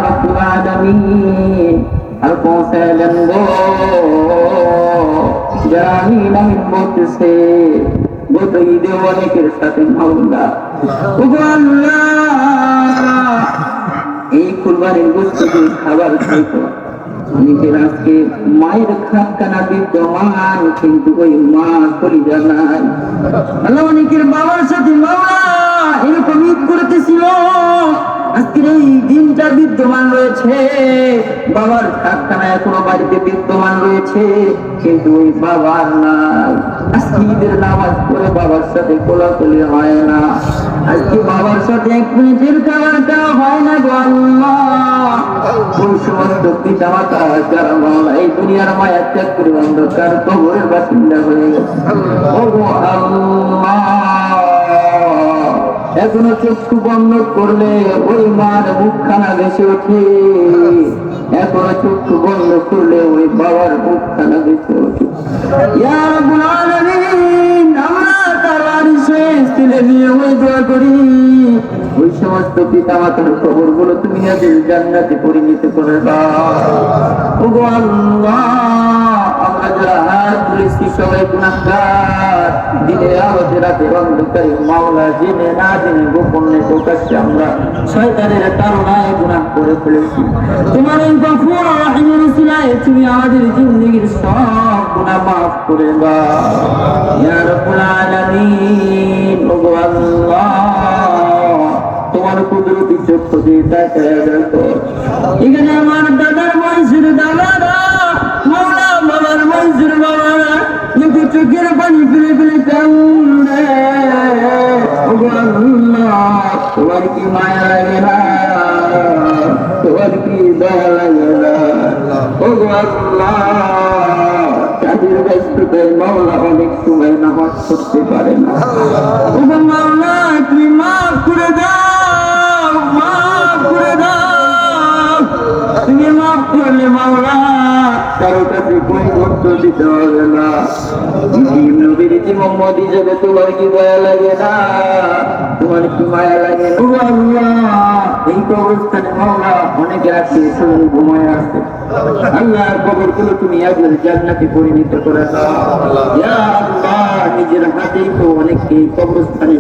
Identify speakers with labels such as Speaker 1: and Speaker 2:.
Speaker 1: রব্বুল আলামিন আর পৌঁছালেন গো যারা আমি বলতেছে গত ঈদে অনেকের সাথে মাওলা এই কুরবানির গোশত দিয়ে খাবার খাইতো অনেকের আজকে মায়ের খাতখানা বিদ্যমান কিন্তু ওই মা কলিজা নাই। আল্লাহ অনেকের বাবার সাথে মাওলা এরকম ঈদ করতেছিল আজকের এই দিনটা বিদ্যমান রয়েছে বাবার খাতখানা এখনো বাড়িতে বিদ্যমান রয়েছে কিন্তু ওই বাবার নাই। আজকে ঈদের নামাজ পড়ে বাবার সাথে কোলাকুলি হয় না, আজকে বাবার সাথে এক মিনিটের খাবারটা হয় না গো আল্লাহ। কোন সমস্ত পিতা মাতা যারা মাওলা এই দুনিয়ার মায়া ত্যাগ করে অন্ধকার কবরের বাসিন্দা হয়ে গেছে ও গো আল্লাহ, এখনো চক্ষু বন্ধ করলে ওই মার মুখখানা ভেসে ওঠে, এখনো চক্ষু বন্ধ করলে ওই বাবার মুখখানা ভেসে ওঠে। ইয়া রাব্বুল আলামিন আমরা তার আরশে স্থিরে নিয়ে ওই দোয়া করি ওই সমস্ত পিতা মাতার কবর গুলো তুমি আজকে জান্নাতে পরিণত করে দাও ও গো আল্লাহ। আমরা যারা হাত তুলেছি সবাই গুনাহগার, দিনে আলোতে রাতে অন্ধকারে মাওলা জেনে না জেনে গোপনে প্রকাশ্যে আমরা শয়তানের তাড়নায় গুনাহ করে ফেলেছি। তোমার এই গফুর রহিমের উসিলায় তুমি আমাদের জিন্দেগীর সব গুনাহ মাফ করে দাও ইয়া রাব্বুল আলামিন ও গো আল্লাহ। তোমার কুদরতি চক্ষু দিয়ে তাকায় দেখো এখানে আমার দাদার বয়সের দাদারা মাওলা বাবার বয়সের বাবারা কিন্তু চোখের পানি ফেলে ফেলে কান্দে ও গো আল্লাহ। তোমার কি মায়া লাগে না, তোমার কি দয়া লাগে না ও গো আল্লাহ। তাদের ব্যস্ততায় মাওলা অনেক সময় নামাজ পড়তে পারে না ও গো মাওলা তুমি মাফ করে দাও, মাফ করে দাও। তুমি মাফ করলে মাওলা কারো কাছে কোন কষ্ট দিতে হবে না। নবীর মোহাম্মদ হিসেবে তোমার কি দয়া লাগে না, তোমার কি মায়া লাগে না ও আল্লাহ। এই কবরস্থানে মাওলা অনেকে আছে শুধু ঘুমায় আছে, আল্লাহর কবরগুলো তুমি আজকের জান্নাতে পরিণত করে দাও ইয়া আল্লাহ। নিজের হাতেই তো অনেককে কবরস্থানে